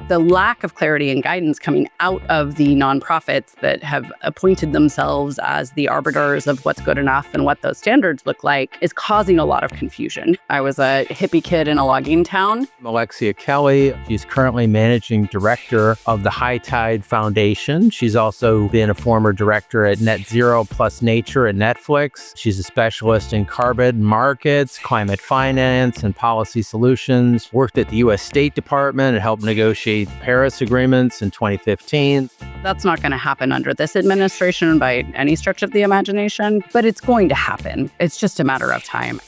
The lack of clarity and guidance coming out of the nonprofits that have appointed themselves as the arbiters of what's good enough and what those standards look like is causing a lot of confusion. I was a hippie kid in a logging town. Alexia Kelly, she's currently managing director of the High Tide Foundation. She's also been a former director at Net Zero Plus Nature at Netflix. She's a specialist in carbon markets, climate finance, and policy solutions. Worked at the U.S. State Department and helped negotiate Paris agreements in 2015. That's not going to happen under this administration by any stretch of the imagination, but it's going to happen. It's just a matter of time.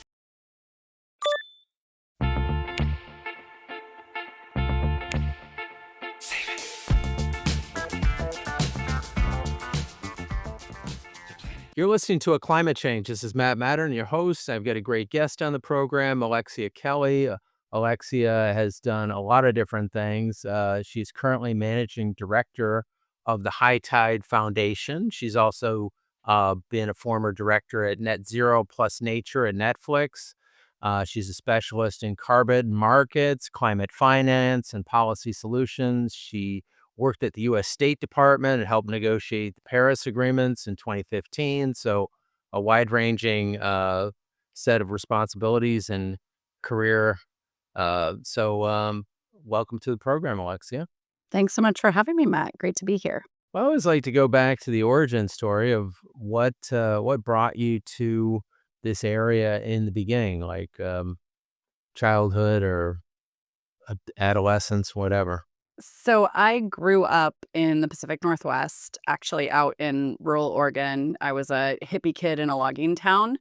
You're listening to A Climate Change. This is Matern, your host. I've got a great guest on the program, Alexia Kelly. Alexia has done a lot of different things. She's currently managing director of the High Tide Foundation. She's also been a former director at Net Zero Plus Nature at Netflix. She's a specialist in carbon markets, climate finance, and policy solutions. She worked at the U.S. State Department and helped negotiate the Paris agreements in 2015. So a wide-ranging set of responsibilities and career. Welcome to the program, Alexia. Thanks so much for having me, Matt. Great to be here. Well, I always like to go back to the origin story of what brought you to this area in the beginning, like childhood or adolescence, whatever. So I grew up in the Pacific Northwest, actually out in rural Oregon. I was a hippie kid in a logging town,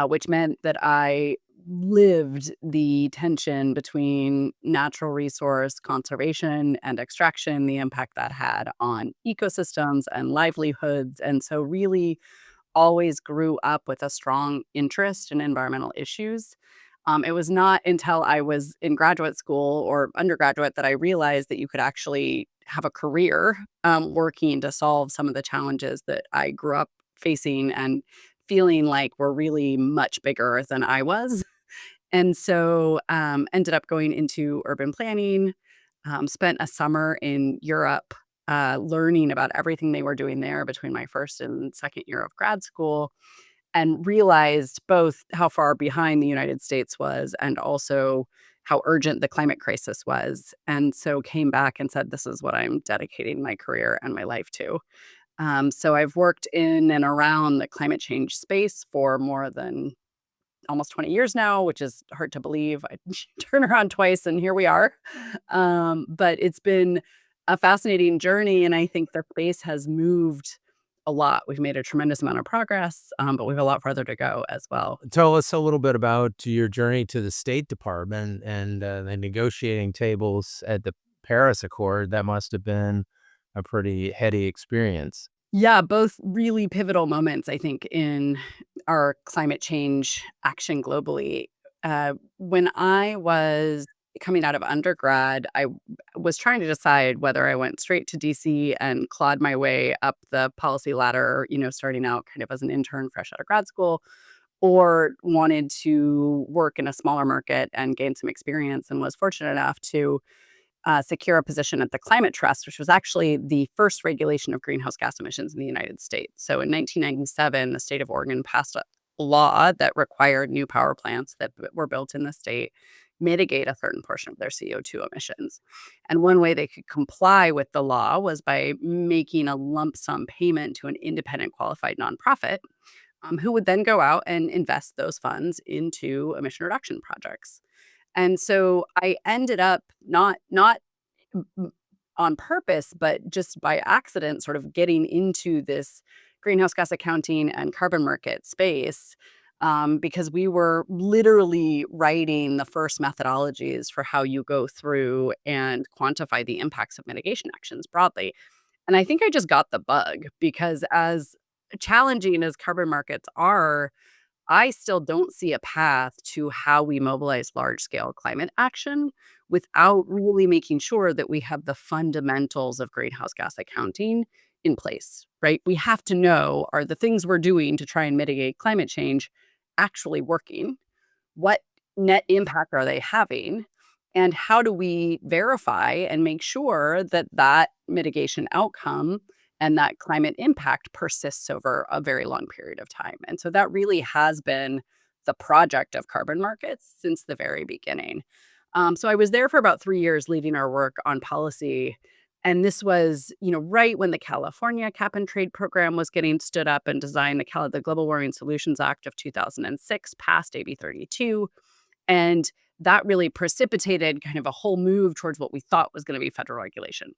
which meant that I lived the tension between natural resource conservation and extraction, the impact that had on ecosystems and livelihoods. And so really always grew up with a strong interest in environmental issues. It was not until I was in graduate school or undergraduate that I realized that you could actually have a career working to solve some of the challenges that I grew up facing and feeling like were really much bigger than I was. And so ended up going into urban planning, spent a summer in Europe learning about everything they were doing there between my first and second year of grad school, and realized both how far behind the United States was and also how urgent the climate crisis was. And so came back and said, this is what I'm dedicating my career and my life to. So I've worked in and around the climate change space for more than almost 20 years now, which is hard to believe. I turn around twice and here we are. But it's been a fascinating journey. And I think the space has moved a lot. We've made a tremendous amount of progress, but we have a lot further to go as well. Tell us a little bit about your journey to the State Department and the negotiating tables at the Paris Accord. That must have been a pretty heady experience. Yeah, both really pivotal moments, I think, in our climate change action globally. When I was coming out of undergrad, I was trying to decide whether I went straight to DC and clawed my way up the policy ladder, starting out kind of as an intern fresh out of grad school, or wanted to work in a smaller market and gain some experience, and was fortunate enough to secure a position at the Climate Trust, which was actually the first regulation of greenhouse gas emissions in the United States. So in 1997, the state of Oregon passed a law that required new power plants that were built in the state mitigate a certain portion of their CO2 emissions. And one way they could comply with the law was by making a lump sum payment to an independent qualified nonprofit who would then go out and invest those funds into emission reduction projects. And so I ended up not on purpose, but just by accident, sort of getting into this greenhouse gas accounting and carbon market space, because we were literally writing the first methodologies for how you go through and quantify the impacts of mitigation actions broadly. And I think I just got the bug because as challenging as carbon markets are, I still don't see a path to how we mobilize large-scale climate action without really making sure that we have the fundamentals of greenhouse gas accounting in place, right? We have to know, are the things we're doing to try and mitigate climate change actually working? What net impact are they having? And how do we verify and make sure that that mitigation outcome and that climate impact persists over a very long period of time? And so that really has been the project of carbon markets since the very beginning. So I was there for about 3 years leading our work on policy. And this was, right when the California Cap and Trade Program was getting stood up and designed. The Global Warming Solutions Act of 2006 passed AB 32. And that really precipitated kind of a whole move towards what we thought was going to be federal regulation.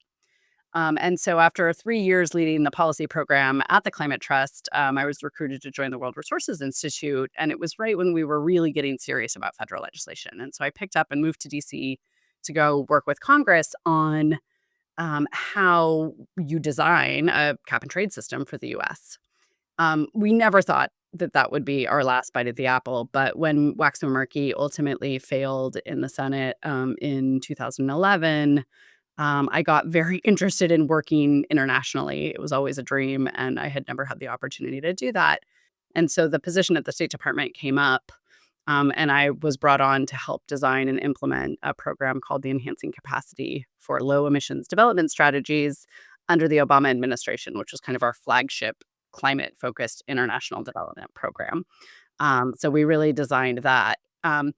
And so after 3 years leading the policy program at the Climate Trust, I was recruited to join the World Resources Institute. And it was right when we were really getting serious about federal legislation. And so I picked up and moved to DC to go work with Congress on how you design a cap and trade system for the US. We never thought that that would be our last bite of the apple, but when Waxman-Markey ultimately failed in the Senate, in 2011, I got very interested in working internationally. It was always a dream, and I had never had the opportunity to do that. And so the position at the State Department came up, and I was brought on to help design and implement a program called the Enhancing Capacity for Low Emissions Development Strategies under the Obama administration, which was kind of our flagship climate-focused international development program. So we really designed that. And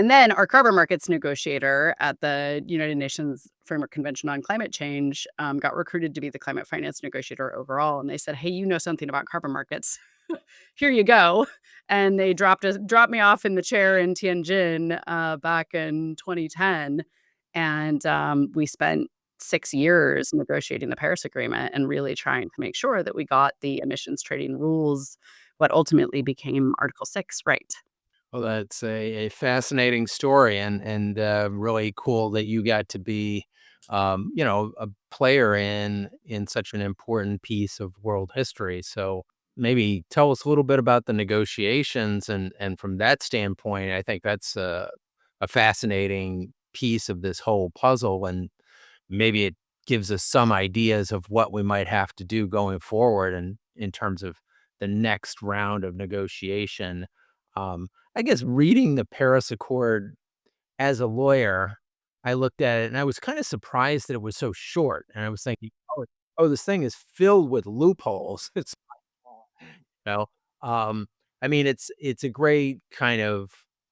then our carbon markets negotiator at the United Nations Framework Convention on Climate Change got recruited to be the climate finance negotiator overall. And they said, "Hey, you know something about carbon markets. Here you go." And they dropped me off in the chair in Tianjin back in 2010. And we spent 6 years negotiating the Paris Agreement and really trying to make sure that we got the emissions trading rules, what ultimately became Article 6, right. Well, that's a fascinating story, and really cool that you got to be, a player in such an important piece of world history. So maybe tell us a little bit about the negotiations, and from that standpoint, I think that's a fascinating piece of this whole puzzle, and maybe it gives us some ideas of what we might have to do going forward, and in terms of the next round of negotiation. I guess reading the Paris Accord as a lawyer, I looked at it and I was kind of surprised that it was so short. And I was thinking, oh, this thing is filled with loopholes. It's you know, um, I mean, it's a great kind of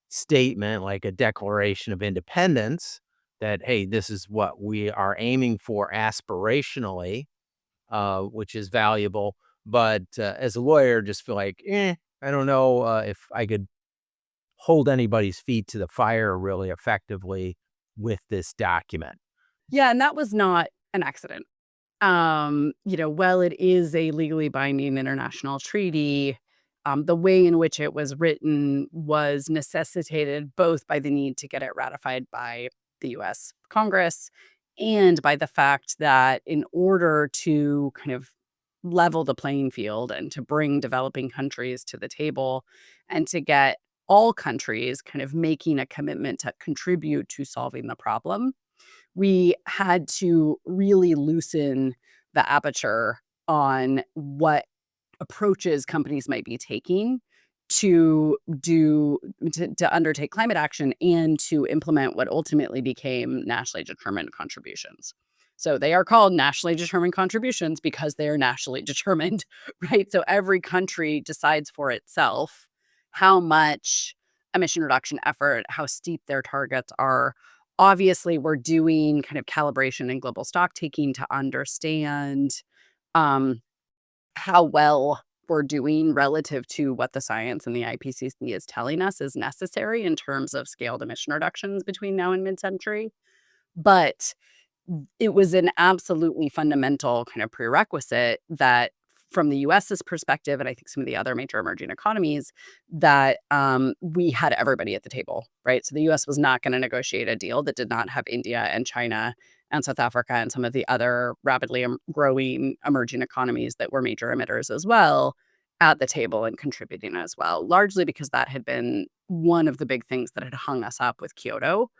statement, like a declaration of independence that, hey, this is what we are aiming for aspirationally, which is valuable. But as a lawyer, just feel like, I don't know if I could hold anybody's feet to the fire really effectively with this document. Yeah, and that was not an accident. While it is a legally binding international treaty, the way in which it was written was necessitated both by the need to get it ratified by the US Congress and by the fact that in order to kind of level the playing field and to bring developing countries to the table and to get all countries kind of making a commitment to contribute to solving the problem, we had to really loosen the aperture on what approaches companies might be taking to undertake climate action and to implement what ultimately became nationally determined contributions. So they are called nationally determined contributions because they are nationally determined, right? So every country decides for itself how much emission reduction effort, how steep their targets are. Obviously, we're doing kind of calibration and global stock taking to understand um, how well we're doing relative to what the science and the IPCC is telling us is necessary in terms of scaled emission reductions between now and mid-century. But it was an absolutely fundamental kind of prerequisite that from the US's perspective, and I think some of the other major emerging economies, that we had everybody at the table, right? So the US was not going to negotiate a deal that did not have India and China and South Africa and some of the other rapidly growing emerging economies that were major emitters as well at the table and contributing as well, largely because that had been one of the big things that had hung us up with Kyoto,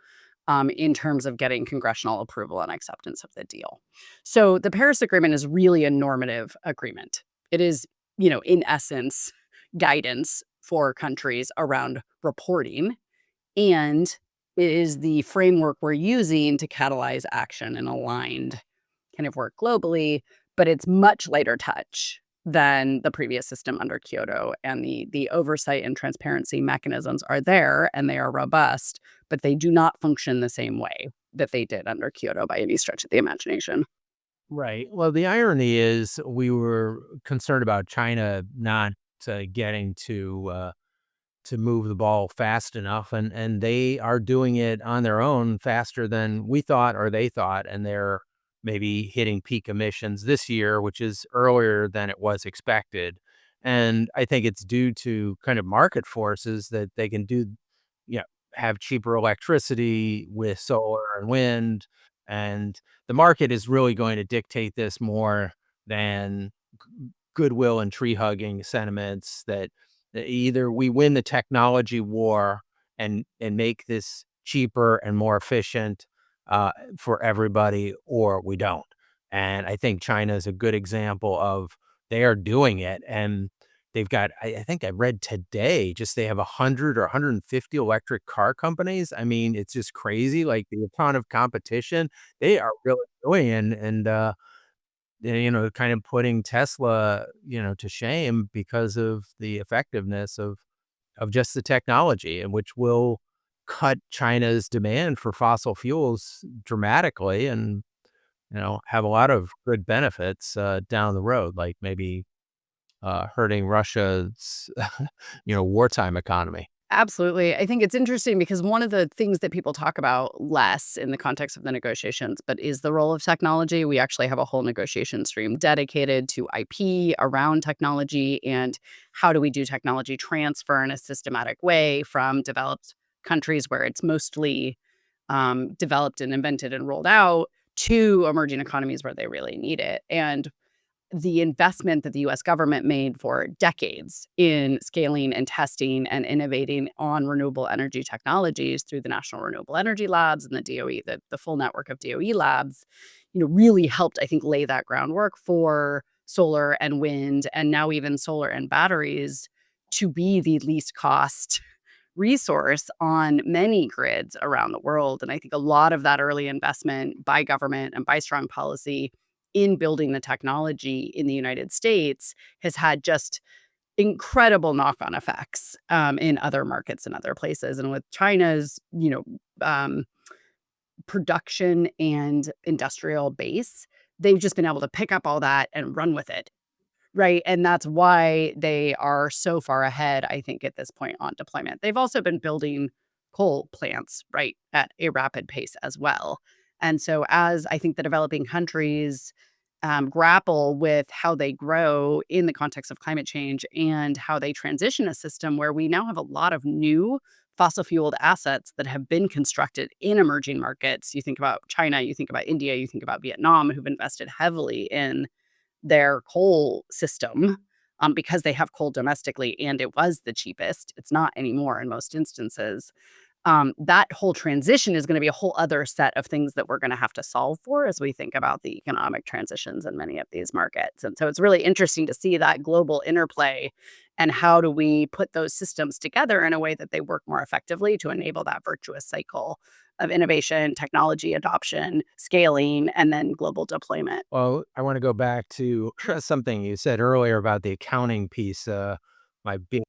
in terms of getting congressional approval and acceptance of the deal. So the Paris Agreement is really a normative agreement. It is, in essence, guidance for countries around reporting and is the framework we're using to catalyze action and aligned kind of work globally, but it's much lighter touch than the previous system under Kyoto, and the oversight and transparency mechanisms are there, and they are robust, but they do not function the same way that they did under Kyoto by any stretch of the imagination. Right. Well, the irony is we were concerned about China not getting to move the ball fast enough, and they are doing it on their own faster than we thought or they thought, and they're maybe hitting peak emissions this year, which is earlier than it was expected. And I think it's due to kind of market forces that they can do, you know, have cheaper electricity with solar and wind, and the market is really going to dictate this more than goodwill and tree hugging sentiments that either we win the technology war and make this cheaper and more efficient for everybody, or we don't. And I think China is a good example of they are doing it, and they've got. I think I read today, just they have 100 or 150 electric car companies. I mean, it's just crazy. Like the amount of competition they are really doing, and kind of putting Tesla, to shame because of the effectiveness of just the technology, and which will cut China's demand for fossil fuels dramatically and, have a lot of good benefits, down the road, like maybe, hurting Russia's, wartime economy. Absolutely. I think it's interesting because one of the things that people talk about less in the context of the negotiations, but is the role of technology. We actually have a whole negotiation stream dedicated to IP around technology and how do we do technology transfer in a systematic way from developed countries where it's mostly developed and invented and rolled out to emerging economies where they really need it. And the investment that the US government made for decades in scaling and testing and innovating on renewable energy technologies through the National Renewable Energy Labs and the DOE, the full network of DOE labs, really helped, I think, lay that groundwork for solar and wind, and now even solar and batteries to be the least cost resource on many grids around the world. And I think a lot of that early investment by government and by strong policy in building the technology in the United States has had just incredible knock-on effects in other markets and other places. And with China's, production and industrial base, they've just been able to pick up all that and run with it. Right, and that's why they are so far ahead, I think, at this point on deployment. They've also been building coal plants, right, at a rapid pace as well. And so as I think the developing countries, grapple with how they grow in the context of climate change and how they transition a system where we now have a lot of new fossil fueled assets that have been constructed in emerging markets. You think about China, you think about India, you think about Vietnam, who've invested heavily in their coal system, because they have coal domestically and it was the cheapest. It's not anymore in most instances. That whole transition is gonna be a whole other set of things that we're gonna have to solve for as we think about the economic transitions in many of these markets. And so it's really interesting to see that global interplay and how do we put those systems together in a way that they work more effectively to enable that virtuous cycle of innovation, technology adoption, scaling, and then global deployment. Well, I wanna go back to something you said earlier about the accounting piece. My bean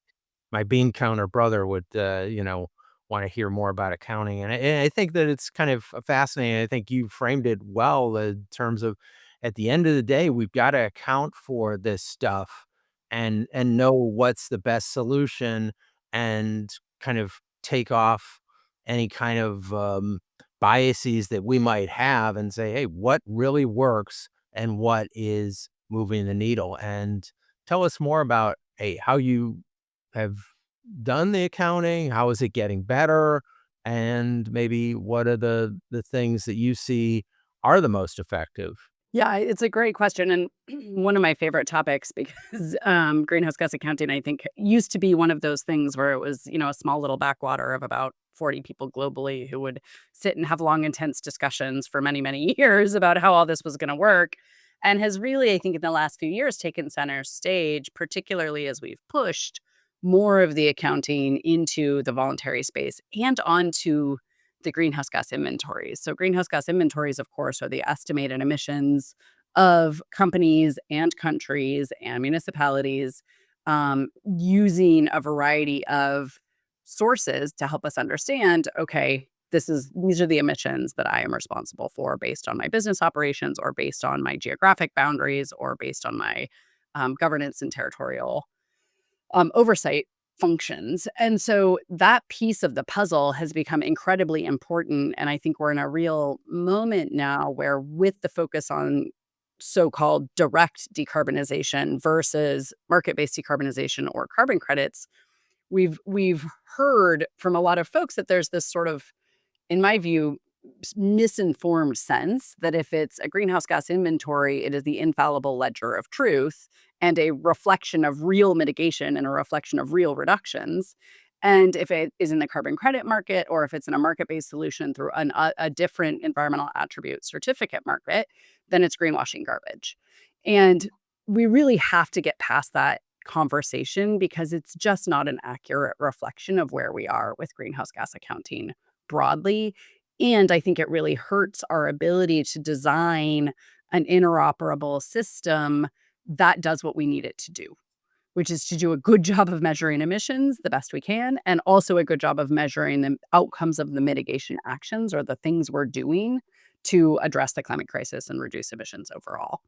my bean counter brother would, wanna hear more about accounting, and I think that it's kind of fascinating. I think you framed it well in terms of, at the end of the day, we've gotta account for this stuff and know what's the best solution and kind of take off any kind of, biases that we might have and say, "Hey, what really works and what is moving the needle?" And tell us more about, hey, how you have done the accounting, how is it getting better, and maybe what are the things that you see are the most effective? Yeah, it's a great question and one of my favorite topics because greenhouse gas accounting, I think, used to be one of those things where it was, a small little backwater of about 40 people globally who would sit and have long, intense discussions for many, many years about how all this was going to work. And has really, I think, in the last few years taken center stage, particularly as we've pushed more of the accounting into the voluntary space and onto the greenhouse gas inventories. So greenhouse gas inventories, of course, are the estimated emissions of companies and countries and municipalities, using a variety of sources to help us understand, okay, these are the emissions that I am responsible for based on my business operations or based on my geographic boundaries or based on my governance and territorial oversight functions. And so that piece of the puzzle has become incredibly important. And I think we're in a real moment now where, with the focus on so-called direct decarbonization versus market-based decarbonization or carbon credits, we've heard from a lot of folks that there's this sort of, in my view, misinformed sense that if it's a greenhouse gas inventory, it is the infallible ledger of truth and a reflection of real mitigation and a reflection of real reductions. And if it is in the carbon credit market or if it's in a market based solution through a different environmental attribute certificate market, then it's greenwashing garbage. And we really have to get past that conversation because it's just not an accurate reflection of where we are with greenhouse gas accounting broadly. And I think it really hurts our ability to design an interoperable system that does what we need it to do, which is to do a good job of measuring emissions the best we can, and also a good job of measuring the outcomes of the mitigation actions or the things we're doing to address the climate crisis and reduce emissions overall.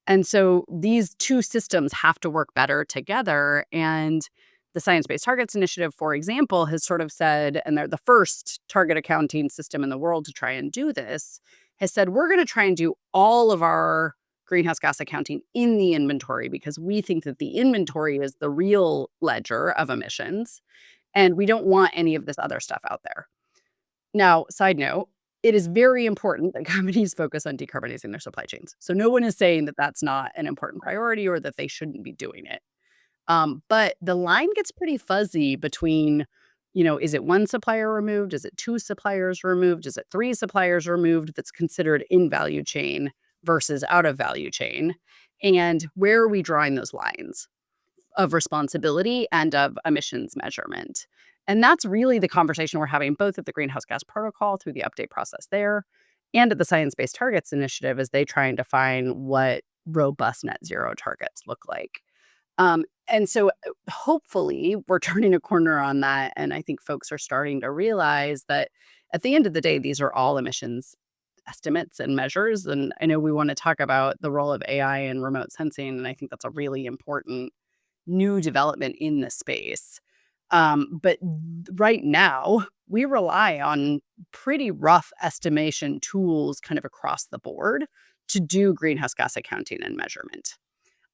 And so these two systems have to work better together. And the Science Based Targets Initiative, for example, has sort of said, and they're the first target accounting system in the world to try and do this, has said, we're going to try and do all of our greenhouse gas accounting in the inventory because we think that the inventory is the real ledger of emissions. And we don't want any of this other stuff out there. Now, side note, it is very important that companies focus on decarbonizing their supply chains. So no one is saying that that's not an important priority or that they shouldn't be doing it. But the line gets pretty fuzzy between, is it one supplier removed? Is it two suppliers removed? Is it three suppliers removed that's considered in value chain versus out of value chain? And where are we drawing those lines of responsibility and of emissions measurement? And that's really the conversation we're having both at the Greenhouse Gas Protocol through the update process there and at the Science Based Targets Initiative as they try and define what robust net zero targets look like. And so hopefully we're turning a corner on that. And I think folks are starting to realize that at the end of the day, these are all emissions estimates and measures. And I know we want to talk about the role of AI and remote sensing. And I think that's a really important new development in the space. But right now, we rely on pretty rough estimation tools kind of across the board to do greenhouse gas accounting and measurement.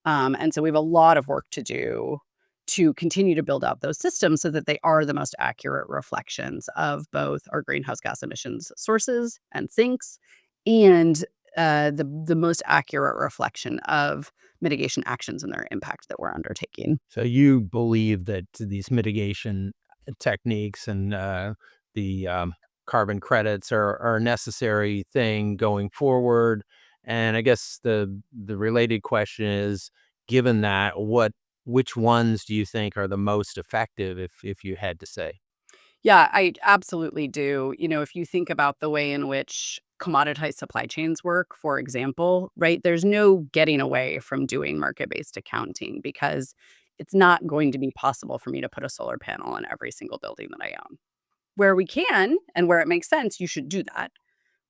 And so we have a lot of work to do to continue to build out those systems so that they are the most accurate reflections of both our greenhouse gas emissions sources and sinks and the most accurate reflection of mitigation actions and their impact that we're undertaking. So you believe that these mitigation techniques and the carbon credits are a necessary thing going forward. And I guess the related question is, given that, which ones do you think are the most effective, if you had to say? Yeah, I absolutely do. If you think about the way in which commoditized supply chains work, for example, right, there's no getting away from doing market based accounting because it's not going to be possible for me to put a solar panel on every single building that I own. Where we can and where it makes sense, you should do that.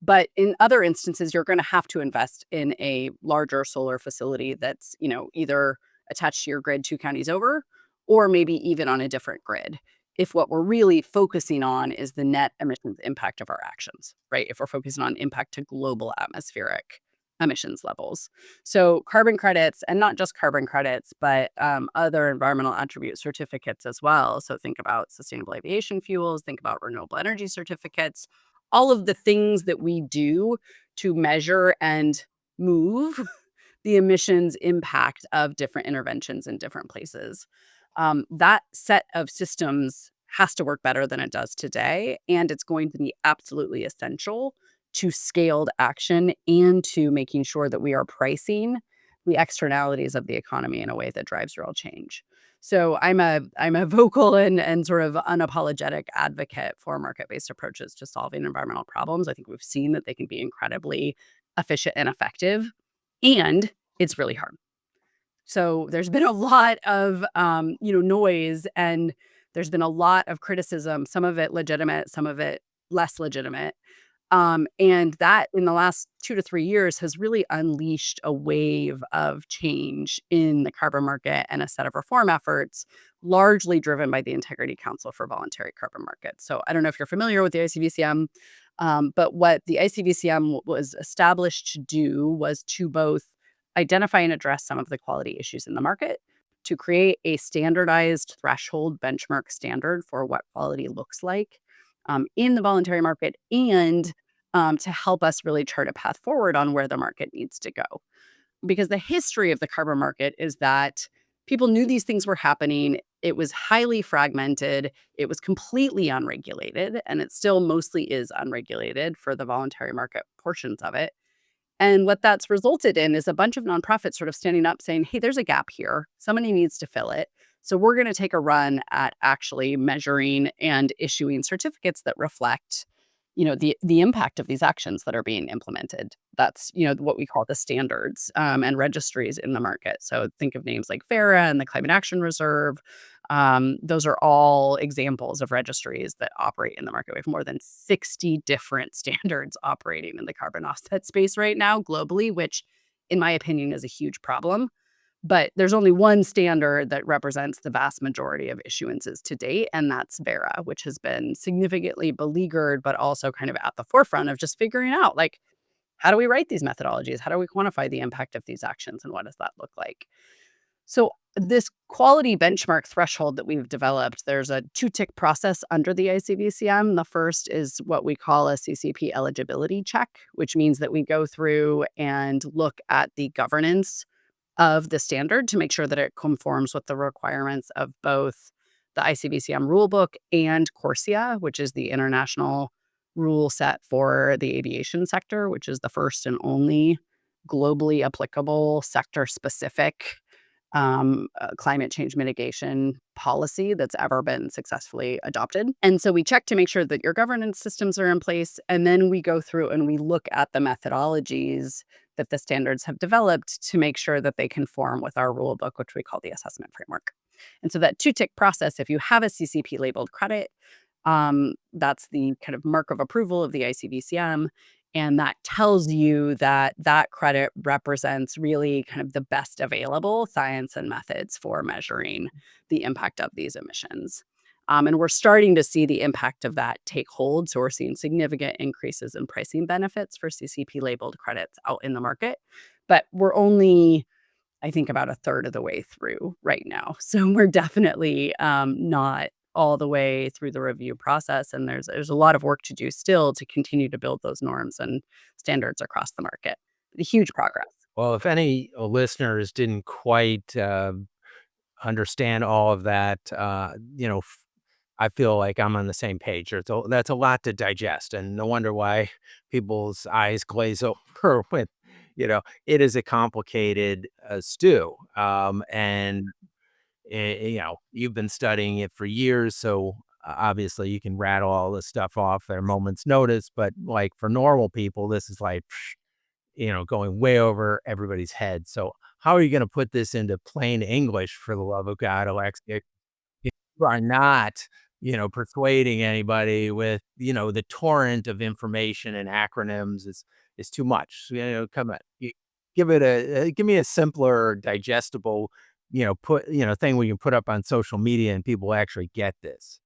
But in other instances, you're gonna have to invest in a larger solar facility that's, either attached to your grid 2 counties over or maybe even on a different grid. If what we're really focusing on is the net emissions impact of our actions, right? If we're focusing on impact to global atmospheric emissions levels. So carbon credits, and not just carbon credits, but other environmental attribute certificates as well. So think about sustainable aviation fuels, think about renewable energy certificates, all of the things that we do to measure and move the emissions impact of different interventions in different places. That set of systems has to work better than it does today, and it's going to be absolutely essential to scaled action and to making sure that we are pricing the externalities of the economy in a way that drives real change. So I'm a vocal and sort of unapologetic advocate for market-based approaches to solving environmental problems. I think we've seen that they can be incredibly efficient and effective, and it's really hard. So there's been a lot of, noise, and there's been a lot of criticism, some of it legitimate, some of it less legitimate. And that in the last 2 to 3 years has really unleashed a wave of change in the carbon market and a set of reform efforts, largely driven by the Integrity Council for Voluntary Carbon Markets. So I don't know if you're familiar with the ICVCM, but what the ICVCM was established to do was to both identify and address some of the quality issues in the market, to create a standardized threshold benchmark standard for what quality looks like in the voluntary market, and to help us really chart a path forward on where the market needs to go. Because the history of the carbon market is that people knew these things were happening. It was highly fragmented. It was completely unregulated, and it still mostly is unregulated for the voluntary market portions of it. And what that's resulted in is a bunch of nonprofits sort of standing up saying, "Hey, there's a gap here. Somebody needs to fill it. So we're going to take a run at actually measuring and issuing certificates that reflect, the impact of these actions that are being implemented." That's, what we call the standards and registries in the market. So think of names like FARA and the Climate Action Reserve. Those are all examples of registries that operate in the market. We have more than 60 different standards operating in the carbon offset space right now globally, which, in my opinion, is a huge problem. But there's only one standard that represents the vast majority of issuances to date, and that's Vera, which has been significantly beleaguered, but also kind of at the forefront of just figuring out, like, how do we write these methodologies? How do we quantify the impact of these actions, and what does that look like? So, this quality benchmark threshold that we've developed, there's a two-tick process under the ICVCM. The first is what we call a CCP eligibility check, which means that we go through and look at the governance of the standard to make sure that it conforms with the requirements of both the ICVCM rulebook and CORSIA, which is the international rule set for the aviation sector, which is the first and only globally applicable sector-specific climate change mitigation policy that's ever been successfully adopted. And so we check to make sure that your governance systems are in place. And then we go through and we look at the methodologies that the standards have developed to make sure that they conform with our rule book, which we call the assessment framework. And so that two-tick process, if you have a CCP labeled credit, that's the kind of mark of approval of the ICVCM. And that tells you that that credit represents really kind of the best available science and methods for measuring the impact of these emissions. And we're starting to see the impact of that take hold. So we're seeing significant increases in pricing benefits for CCP labeled credits out in the market. But we're only, I think, about a third of the way through right now. So we're definitely not all the way through the review process, and there's a lot of work to do still to continue to build those norms and standards across the market. The huge progress. Well, if any listeners didn't quite understand all of that, I feel like I'm on the same page. That's a lot to digest, and no wonder why people's eyes glaze over when, it is a complicated stew. And you've been studying it for years, so obviously you can rattle all this stuff off at a moment's notice. But like for normal people, this is like, going way over everybody's head. So how are you going to put this into plain English, for the love of God, Alexia? You are not, persuading anybody with, the torrent of information and acronyms is too much. Come on, give me a simpler, digestible, thing we can put up on social media and people actually get this.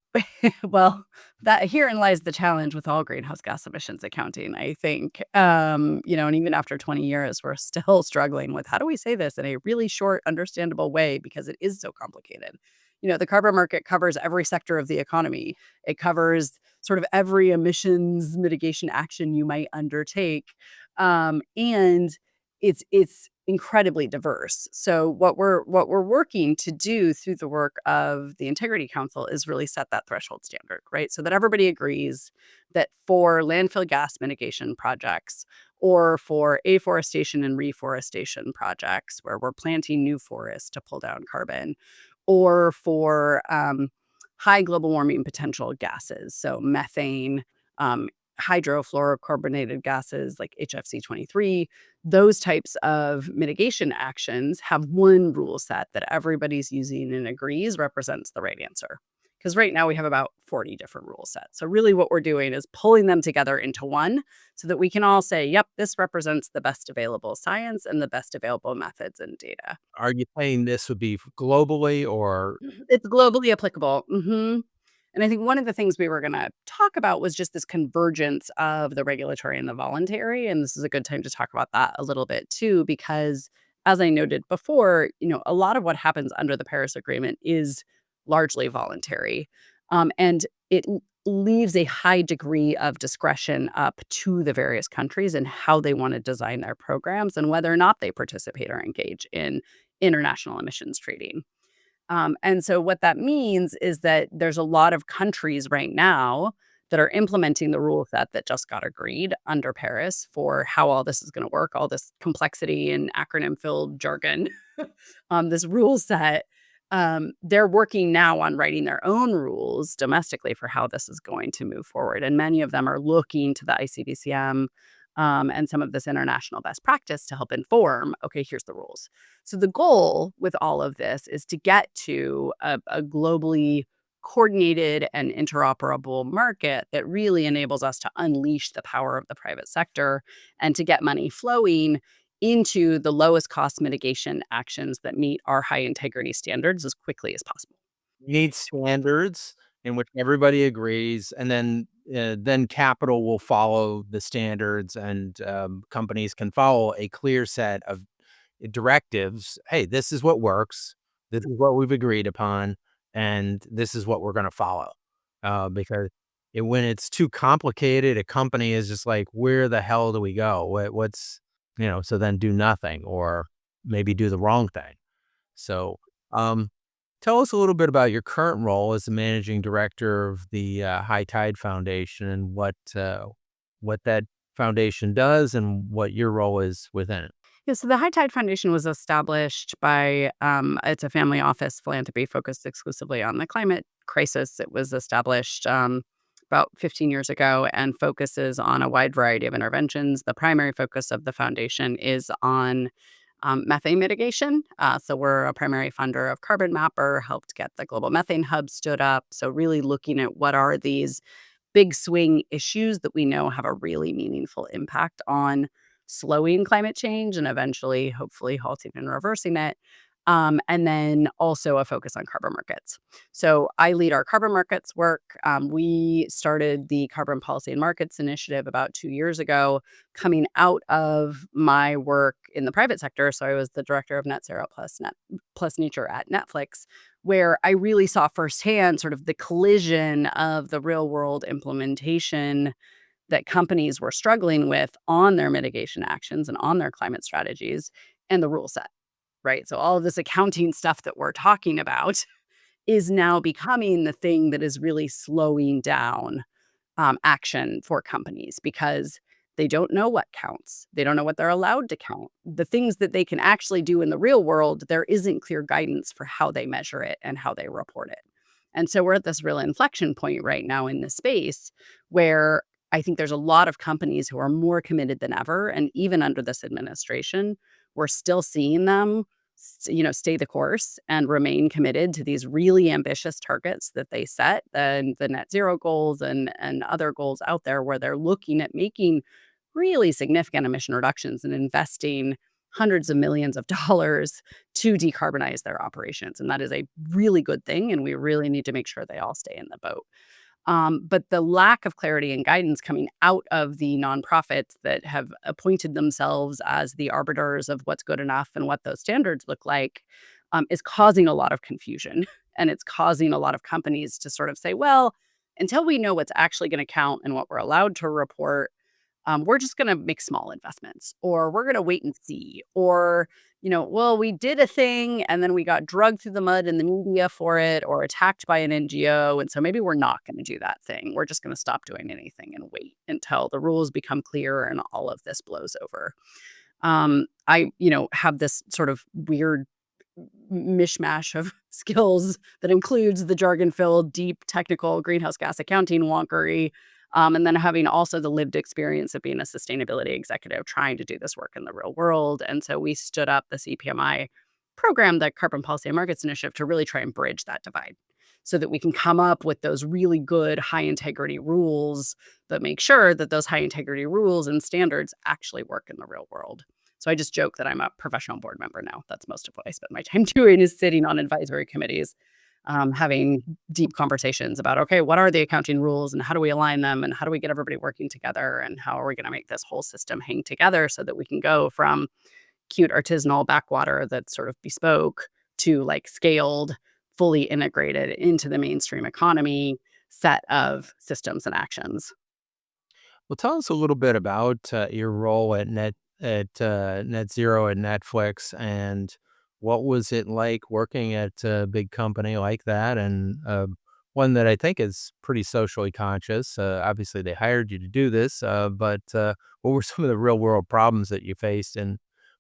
Well, that herein lies the challenge with all greenhouse gas emissions accounting, I think. And even after 20 years, we're still struggling with how do we say this in a really short, understandable way because it is so complicated. The carbon market covers every sector of the economy. It covers sort of every emissions mitigation action you might undertake. And it's incredibly diverse. So what we're working to do through the work of the Integrity Council is really set that threshold standard, right? So that everybody agrees that for landfill gas mitigation projects or for afforestation and reforestation projects where we're planting new forests to pull down carbon, or for high global warming potential gases, so methane, um, hydrofluorocarbonated gases like HFC 23. Those types of mitigation actions have one rule set that everybody's using and agrees represents the right answer. Because right now we have about 40 different rule sets. So, really, what we're doing is pulling them together into one so that we can all say, yep, this represents the best available science and the best available methods and data. Are you saying this would be globally or It's globally applicable. And I think one of the things we were gonna talk about was just this convergence of the regulatory and the voluntary, and this is a good time to talk about that a little bit too, because as I noted before, a lot of what happens under the Paris Agreement is largely voluntary, and it leaves a high degree of discretion up to the various countries and how they wanna design their programs and whether or not they participate or engage in international emissions trading. And so what that means is that there's a lot of countries right now that are implementing the rule set that just got agreed under Paris for how all this is going to work, all this complexity and acronym filled jargon, this rule set. They're working now on writing their own rules domestically for how this is going to move forward. And many of them are looking to the ICBCM and some of this international best practice to help inform okay, here's the rules. So the goal with all of this is to get to a globally coordinated and interoperable market that really enables us to unleash the power of the private sector and to get money flowing into the lowest cost mitigation actions that meet our high integrity standards as quickly as possible. you need standards in which everybody agrees, and then capital will follow the standards, and companies can follow a clear set of directives. Hey, this is what works. This is what we've agreed upon, and this is what we're going to follow. Because when it's too complicated, a company is just like, where the hell do we go? So then do nothing or maybe do the wrong thing. So, um, tell us a little bit about your current role as the managing director of the High Tide Foundation and what that foundation does and what your role is within it. Yeah, so the High Tide Foundation was established by it's a family office philanthropy focused exclusively on the climate crisis. It was established about 15 years ago and focuses on a wide variety of interventions. The primary focus of the foundation is on methane mitigation. So we're a primary funder of Carbon Mapper, helped get the Global Methane Hub stood up. So really looking at what are these big swing issues that we know have a really meaningful impact on slowing climate change and eventually, hopefully, halting and reversing it. And then also a focus on carbon markets. So I lead our carbon markets work. We started the Carbon Policy and Markets Initiative about 2 years ago, coming out of my work in the private sector. So I was the director of Net Zero Plus Nature at Netflix, where I really saw firsthand sort of the collision of the real world implementation that companies were struggling with on their mitigation actions and on their climate strategies and the rule set, right? So all of this accounting stuff that we're talking about is now becoming the thing that is really slowing down action for companies because they don't know what counts. They don't know what they're allowed to count. The things that they can actually do in the real world, there isn't clear guidance for how they measure it and how they report it. And so we're at this real inflection point right now in this space where I think there's a lot of companies who are more committed than ever. And even under this administration, we're still seeing them stay the course and remain committed to these really ambitious targets that they set and the net zero goals and other goals out there where they're looking at making really significant emission reductions and investing hundreds of millions of dollars to decarbonize their operations. And that is a really good thing. And we really need to make sure they all stay in the boat. But the lack of clarity and guidance coming out of the nonprofits that have appointed themselves as the arbiters of what's good enough and what those standards look like is causing a lot of confusion. And it's causing a lot of companies to sort of say, well, until we know what's actually going to count and what we're allowed to report, we're just going to make small investments or we're going to wait and see or well, we did a thing and then we got drugged through the mud in the media for it or attacked by an NGO, and so maybe we're not going to do that thing. We're just going to stop doing anything and wait until the rules become clear and all of this blows over. I have this sort of weird mishmash of skills that includes the jargon-filled, deep technical greenhouse gas accounting wonkery, and then having also the lived experience of being a sustainability executive trying to do this work in the real world. And so we stood up the CPMI program, the Carbon Policy and Markets Initiative, to really try and bridge that divide so that we can come up with those really good high integrity rules that make sure that those high integrity rules and standards actually work in the real world. So I just joke that I'm a professional board member now. That's most of what I spend my time doing, is sitting on advisory committees, having deep conversations about, okay, what are the accounting rules and how do we align them and how do we get everybody working together and how are we going to make this whole system hang together so that we can go from cute artisanal backwater that's sort of bespoke to like scaled, fully integrated into the mainstream economy set of systems and actions. Well, tell us a little bit about your role at Net Zero at Netflix, and what was it like working at a big company like that, and one that I think is pretty socially conscious. Obviously, they hired you to do this, but what were some of the real world problems that you faced, and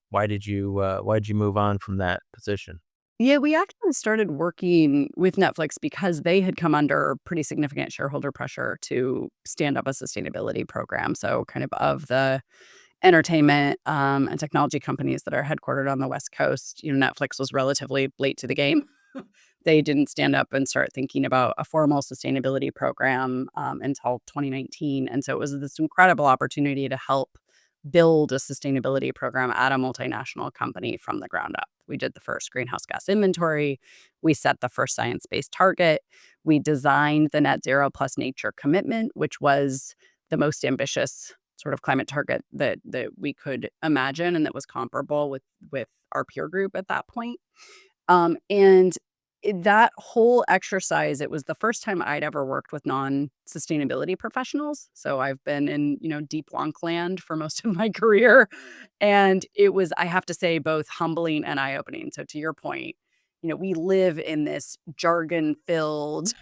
why did you move on from that position? Yeah, we actually started working with Netflix because they had come under pretty significant shareholder pressure to stand up a sustainability program. So, kind of the entertainment, and technology companies that are headquartered on the West Coast, Netflix was relatively late to the game. They didn't stand up and start thinking about a formal sustainability program, until 2019, and so it was this incredible opportunity to help build a sustainability program at a multinational company from the ground up. We did the first greenhouse gas inventory, we set the first science-based target, we designed the net zero plus nature commitment, which was the most ambitious sort of climate target that we could imagine and that was comparable with our peer group at that point. And that whole exercise, it was the first time I'd ever worked with non-sustainability professionals. So I've been in, deep wonk land for most of my career. And it was, I have to say, both humbling and eye-opening. So to your point, we live in this jargon-filled,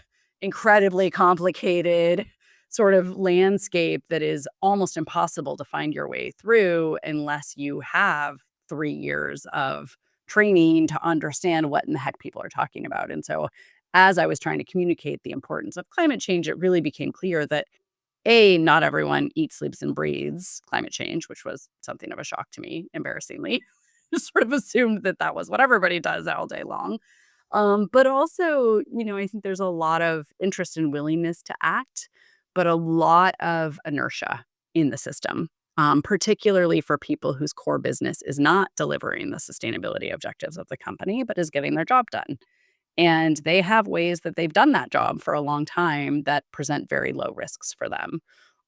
incredibly complicated sort of landscape that is almost impossible to find your way through unless you have 3 years of training to understand what in the heck people are talking about. And so, as I was trying to communicate the importance of climate change, it really became clear that A, not everyone eats, sleeps, and breathes climate change, which was something of a shock to me, embarrassingly. Just sort of assumed that that was what everybody does all day long. But also, I think there's a lot of interest and willingness to act, but a lot of inertia in the system, particularly for people whose core business is not delivering the sustainability objectives of the company, but is getting their job done. And they have ways that they've done that job for a long time that present very low risks for them.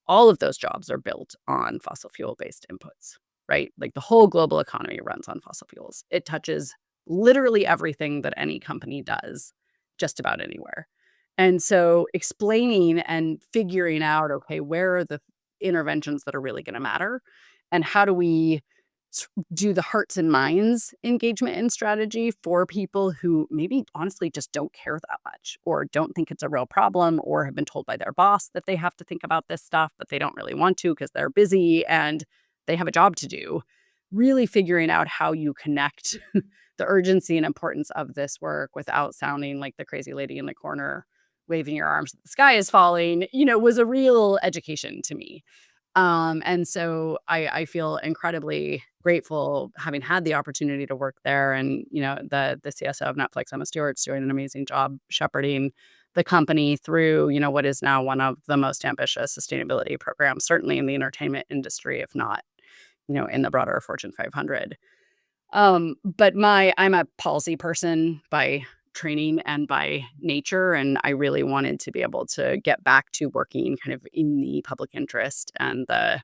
All of those jobs are built on fossil fuel based inputs, right? Like the whole global economy runs on fossil fuels. It touches literally everything that any company does, just about anywhere. And so explaining and figuring out, okay, where are the interventions that are really going to matter? And how do we do the hearts and minds engagement and strategy for people who maybe honestly just don't care that much or don't think it's a real problem or have been told by their boss that they have to think about this stuff, but they don't really want to because they're busy and they have a job to do. Really figuring out how you connect the urgency and importance of this work without sounding like the crazy lady in the corner waving your arms, the sky is falling, was a real education to me. And so I feel incredibly grateful having had the opportunity to work there. And, the CSO of Netflix, Emma Stewart's doing an amazing job shepherding the company through, what is now one of the most ambitious sustainability programs, certainly in the entertainment industry, if not, in the broader Fortune 500. But I'm a policy person by training and by nature, and I really wanted to be able to get back to working kind of in the public interest and the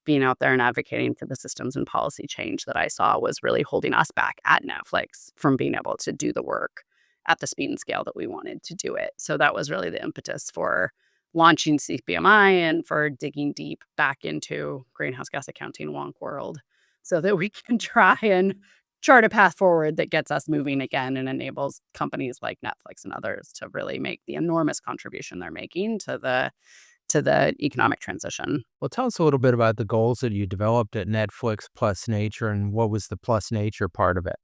being out there and advocating for the systems and policy change that I saw was really holding us back at Netflix from being able to do the work at the speed and scale that we wanted to do it. So that was really the impetus for launching CPMI and for digging deep back into greenhouse gas accounting wonk world so that we can try and chart a path forward that gets us moving again and enables companies like Netflix and others to really make the enormous contribution they're making to the economic transition. Well, tell us a little bit about the goals that you developed at Netflix Plus Nature, and what was the Plus Nature part of it?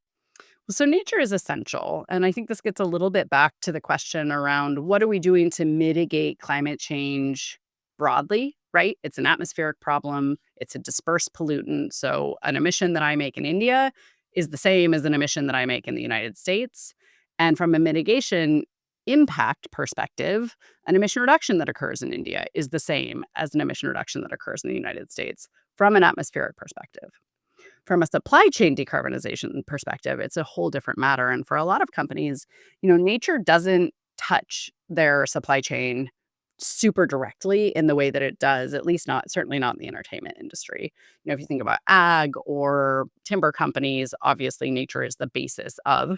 So nature is essential. And I think this gets a little bit back to the question around what are we doing to mitigate climate change broadly, right? It's an atmospheric problem, it's a dispersed pollutant. So an emission that I make in India is the same as an emission that I make in the United States. And from a mitigation impact perspective, an emission reduction that occurs in India is the same as an emission reduction that occurs in the United States from an atmospheric perspective. From a supply chain decarbonization perspective, it's a whole different matter. And for a lot of companies, nature doesn't touch their supply chain super directly in the way that it does, at least not certainly not in the entertainment industry. If you think about ag or timber companies, obviously nature is the basis of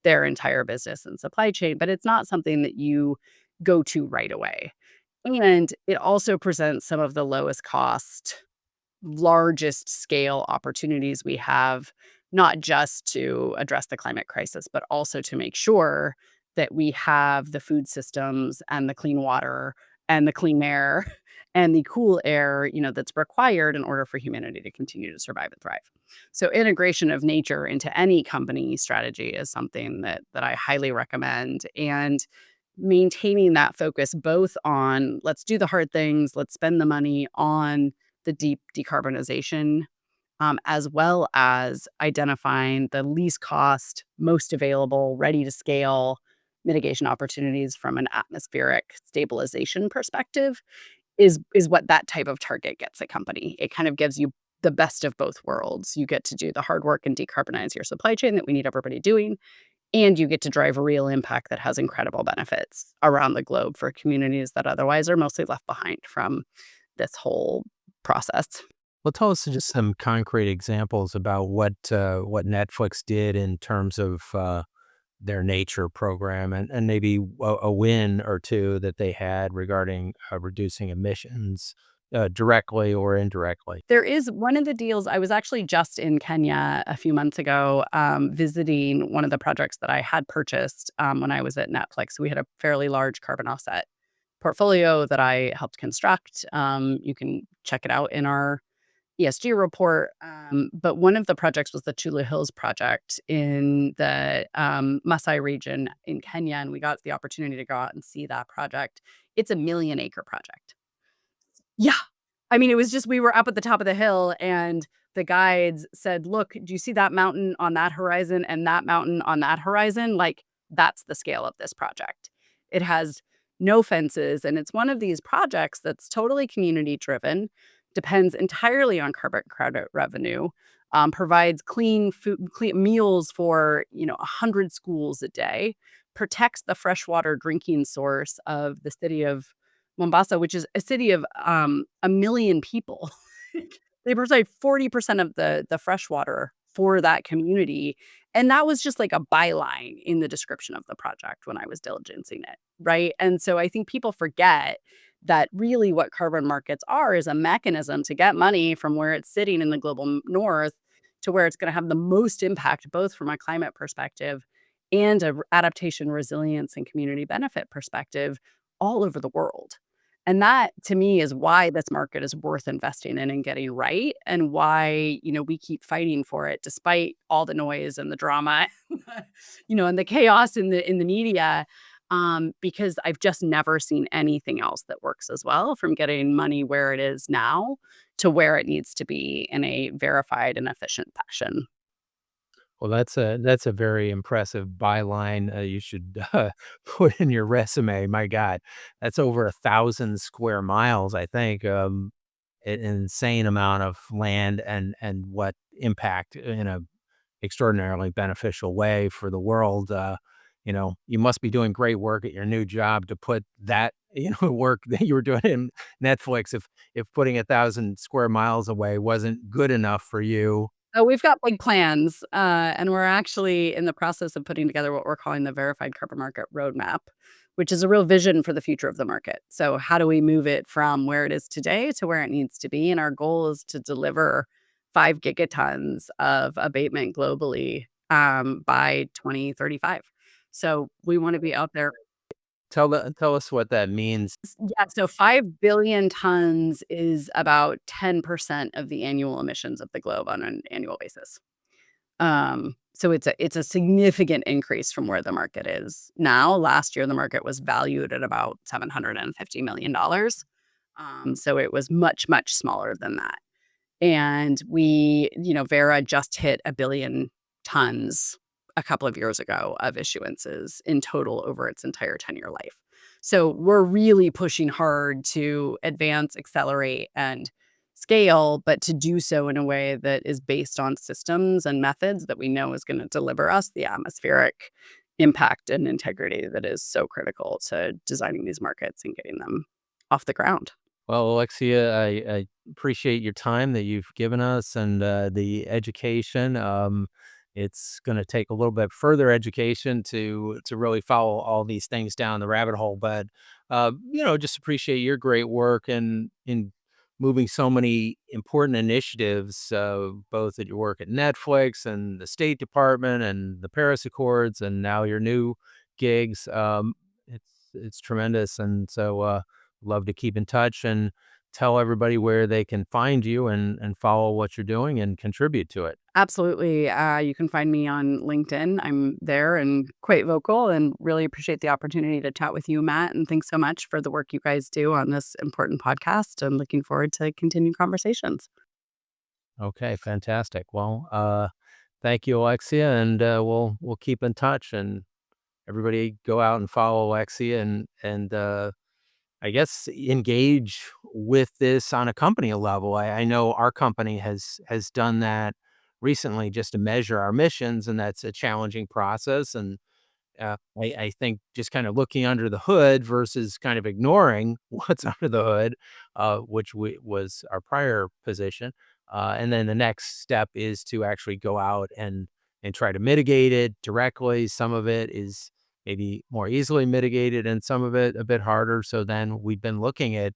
their entire business and supply chain, but it's not something that you go to right away. And it also presents some of the lowest cost largest scale opportunities we have, not just to address the climate crisis, but also to make sure that we have the food systems and the clean water and the clean air and the cool air, that's required in order for humanity to continue to survive and thrive. So integration of nature into any company strategy is something that I highly recommend. And maintaining that focus both on let's do the hard things, let's spend the money on the deep decarbonization, as well as identifying the least cost, most available, ready to scale mitigation opportunities from an atmospheric stabilization perspective is what that type of target gets a company. It kind of gives you the best of both worlds. You get to do the hard work and decarbonize your supply chain that we need everybody doing, and you get to drive a real impact that has incredible benefits around the globe for communities that otherwise are mostly left behind from this whole process. Well, tell us just some concrete examples about what Netflix did in terms of their nature program, and maybe a win or two that they had regarding reducing emissions directly or indirectly. There is one of the deals. I was actually just in Kenya a few months ago, visiting one of the projects that I had purchased, when I was at Netflix. We had a fairly large carbon offset portfolio that I helped construct. You can check it out in our ESG report. But one of the projects was the Tulu Hills project in the Masai region in Kenya, and we got the opportunity to go out and see that project. It's a million-acre project. Yeah. I mean, it was just we were up at the top of the hill and the guides said, "Look, do you see that mountain on that horizon and that mountain on that horizon? Like, that's the scale of this project." It has no fences, and it's one of these projects that's totally community driven, depends entirely on carbon credit revenue, provides clean food clean meals for, 100 schools a day, protects the freshwater drinking source of the city of Mombasa, which is a city of, 1,000,000 people. They provide 40% of the fresh water for that community, and that was just like a byline in the description of the project when I was diligencing it, right? And so I think people forget that really what carbon markets are is a mechanism to get money from where it's sitting in the global north to where it's gonna have the most impact, both from a climate perspective and a adaptation, resilience, and community benefit perspective all over the world. And that to me is why this market is worth investing in and getting right, and why, we keep fighting for it despite all the noise and the drama, and the chaos in the media, because I've just never seen anything else that works as well from getting money where it is now to where it needs to be in a verified and efficient fashion. Well, that's a very impressive byline. You should put in your resume. My God, that's over 1,000 square miles. I think an insane amount of land, and what impact in a extraordinarily beneficial way for the world. You must be doing great work at your new job to put that work that you were doing in Netflix. If putting 1,000 square miles away wasn't good enough for you. Oh, we've got big plans, and we're actually in the process of putting together what we're calling the Verified Carbon Market Roadmap, which is a real vision for the future of the market. So how do we move it from where it is today to where it needs to be? And our goal is to deliver 5 gigatons of abatement globally, by 2035. So we wanna be out there. Tell us what that means. Yeah, so 5 billion tons is about 10% of the annual emissions of the globe on an annual basis. So it's a significant increase from where the market is now. Last year, the market was valued at about $750 million. So it was much, much smaller than that. And Vera just hit 1 billion tons a couple of years ago of issuances in total over its entire 10-year life. So we're really pushing hard to advance, accelerate, and scale, but to do so in a way that is based on systems and methods that we know is going to deliver us the atmospheric impact and integrity that is so critical to designing these markets and getting them off the ground. Well, Alexia, I appreciate your time that you've given us and the education. It's going to take a little bit further education to really follow all these things down the rabbit hole. But just appreciate your great work in moving so many important initiatives, both at your work at Netflix and the State Department and the Paris Accords, and now your new gigs. It's tremendous, and so. Love to keep in touch and tell everybody where they can find you and follow what you're doing and contribute to it. Absolutely. You can find me on LinkedIn. I'm there and quite vocal, and really appreciate the opportunity to chat with you, Matt. And thanks so much for the work you guys do on this important podcast. And looking forward to continued conversations. Okay, fantastic. Well, thank you, Alexia, and we'll keep in touch. And everybody, go out and follow Alexia and I guess engage with this on a company level. I know our company has done that recently just to measure our emissions, and that's a challenging process. And I think just kind of looking under the hood versus kind of ignoring what's under the hood, was our prior position. And then the next step is to actually go out and try to mitigate it directly. Some of it is maybe more easily mitigated and some of it a bit harder. So then we've been looking at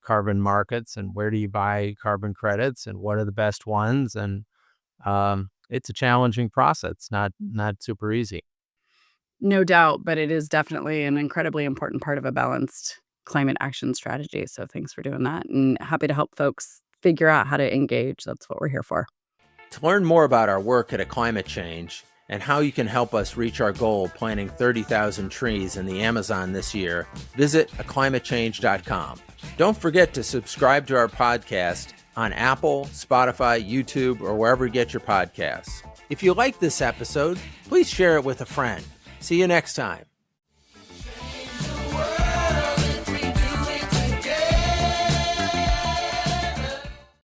carbon markets and where do you buy carbon credits and what are the best ones. And it's a challenging process. It's not super easy. No doubt, but it is definitely an incredibly important part of a balanced climate action strategy. So thanks for doing that, and happy to help folks figure out how to engage. That's what we're here for. To learn more about our work at A Climate Change and how you can help us reach our goal of planting 30,000 trees in the Amazon this year, visit aclimatechange.com. Don't forget to subscribe to our podcast on Apple, Spotify, YouTube, or wherever you get your podcasts. If you like this episode, please share it with a friend. See you next time.